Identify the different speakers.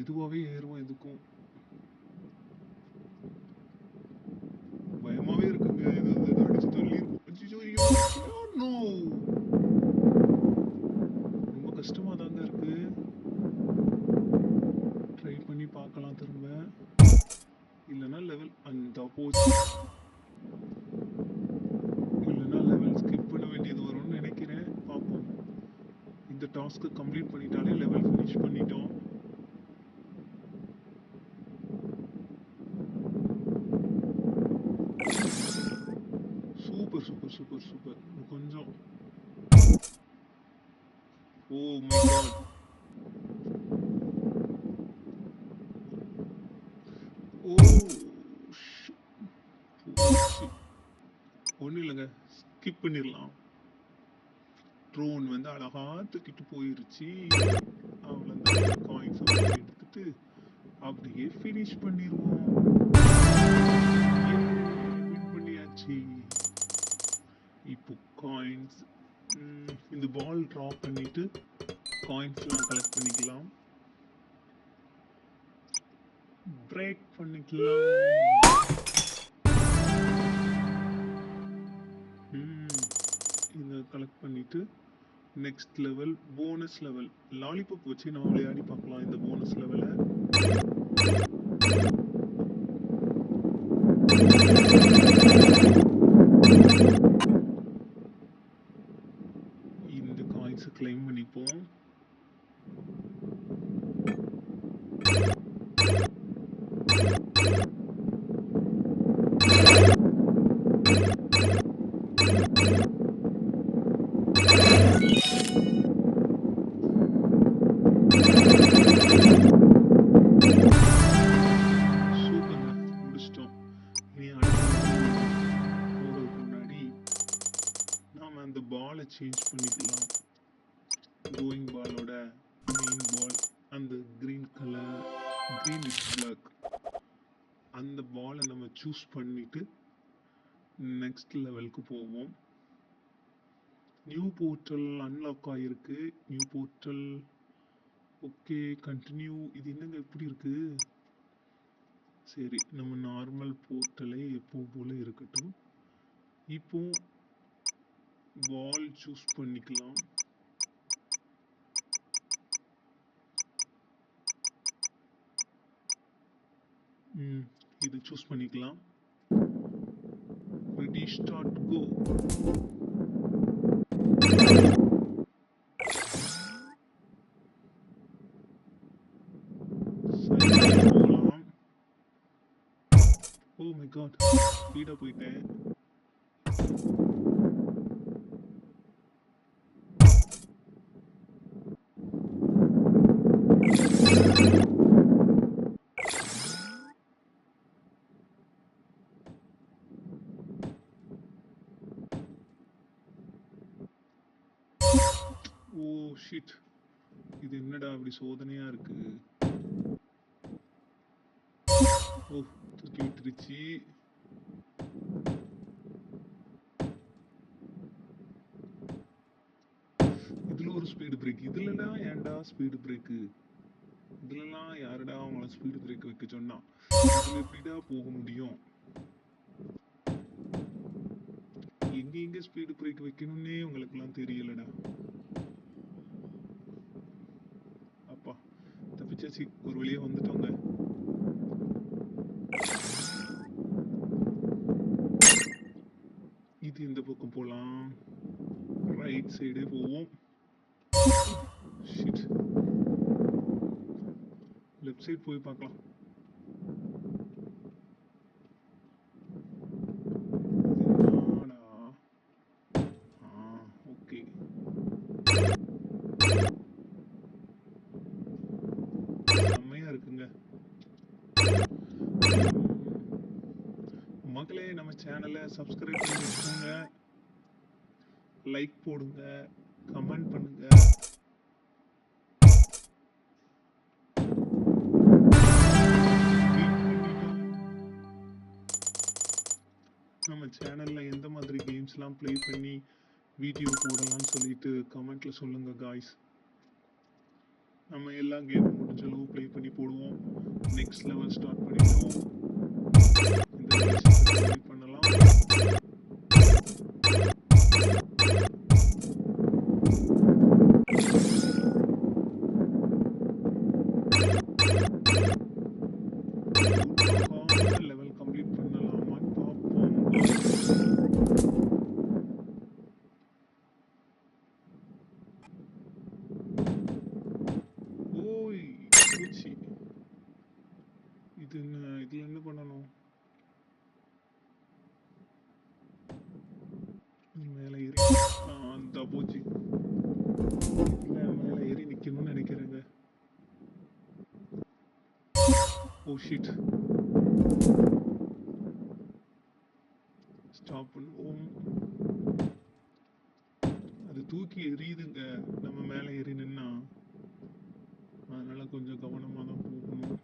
Speaker 1: மெதுவாவே ஏறுவோம் எதுக்கும். பயமாவே இருக்குங்க. இது அடிச்சு தள்ளிருவோம். ஐயோ நோ. ரொம்ப கஷ்டமா தாங்க இருக்கு. ட்ரை பண்ணி பார்க்கலாம் திரும்ப. இல்லைன்னா லெவல் அந்த போச்சு. இல்லைன்னா லெவல் ஸ்கிப் பண்ண வேண்டியது வரும்னு நினைக்கிறேன். பார்ப்போம். இந்த டாஸ்க்கு கம்ப்ளீட் பண்ணிட்டாலே லெவல் ஃபினிஷ் பண்ணிட்டோம். Super super super super. கொஞ்சம் ஓ மை காட். ஓ ஒன்றும் இல்லைங்க, ஸ்கிப் பண்ணிடலாம். ட்ரோன் வந்து அழகா தூக்கிட்டு போயிருச்சு. அவ்வளோதான். காயின்ஸ் எடுத்துட்டு அப்படியே ஃபினிஷ் பண்ணிடுவோம். வின் பண்ணியாச்சு. இப்போ காயின்ஸ் இந்த பால் ட்ராப் பண்ணிட்டு காயின்ஸ்லாம் கலெக்ட் பண்ணிக்கலாம். பிரேக் பண்ணிக்கலாம். இதை கலெக்ட் பண்ணிட்டு next level bonus level lollipop வச்சு நம்ம விளையாடி பார்க்கலாம். இந்த போனஸ் லெவலை இந்த காயின்ஸை கிளைம் பண்ணிப்போம். சேஞ்ச் பண்ணிக்கலாம். கோயிங் பாலோட மெயின் பால் அந்த green colour, green with black, அந்த பாலை நம்ம சூஸ் பண்ணிட்டு நெக்ஸ்ட் லெவலுக்கு போவோம். நியூ போர்ட்டல் அன்லாக் ஆகிருக்கு. New portal okay continue. இது என்னங்க எப்படி இருக்கு? சரி, நம்ம நார்மல் போர்ட்டலே எப்போ போல இருக்கட்டும். இப்போ பால் சூஸ் பண்ணிக்கலாம். இது சூஸ் பண்ணிக்கலாம். ரெடி ஸ்டார்ட் கோ. போகலாம். ஓ மை காட், ஸ்பீடா போயிட்டேன். ஓ ஷிட், இது என்னடா அப்படி சோதனையா இருக்கு. ஓ தூக்கி விட்டுருச்சு. இதுல ஒரு ஸ்பீடு பிரேக். இதுலலாம் ஏன்டா ஸ்பீடு பிரேக்கு? இதுலலாம் யாருடா அவங்கள ஸ்பீடு பிரேக் வைக்க சொன்னா? இதுல எப்படிடா போக முடியும்? எங்க ஸ்பீடு பிரேக் வைக்கணும்னே உங்களுக்குலாம் தெரியலடா. அப்பா தப்பிச்சாச்சு, ஒரு வழியா வந்துட்டோங்க. இது இந்த பக்கம் போலாம். ரைட் சைடே போவோம். ஷிட், லெஃப்ட் சைடு போய் பார்க்கலாம். ஓகே, செம்மையா இருக்குங்க. மக்களே, நம்ம சேனலை சப்ஸ்கிரைப் பண்ணி வச்சுக்கோங்க, லைக் போடுங்க, கமெண்ட் பண்ணுங்க. நம்ம சேனல்ல எந்த மாதிரி கேம்ஸ்லாம் ப்ளே பண்ணி வீடியோ போடலாம்னு சொல்லிட்டு கமெண்ட்ல சொல்லுங்க காய்ஸ். நம்ம எல்லா கேம் முடிஞ்ச அளவு ப்ளே பண்ணி போடுவோம். நெக்ஸ்ட் லெவல் ஸ்டார்ட் பண்ணிடுவோம். இந்த விஷயத்தை கம்ப்ளீட் பண்ணலாம். லெவல் கம்ப்ளீட் பண்ணலாமான்னு பார்ப்போம். ஓய் பூச்சி, இது என்ன? இதுல என்ன பண்ணணும்? மேல ஏறி அந்த பூச்சி இல்ல, மேல ஏறி நிக்கணும்னு நினைக்கிறேங்க. ஓ ஷிட், ஸ்டாப் பண்ணுவோம். அது தூக்கி எறியுதுங்க நம்ம மேல ஏறி நின்னா, அதனால கொஞ்சம் கவனமா தான் போகணும்.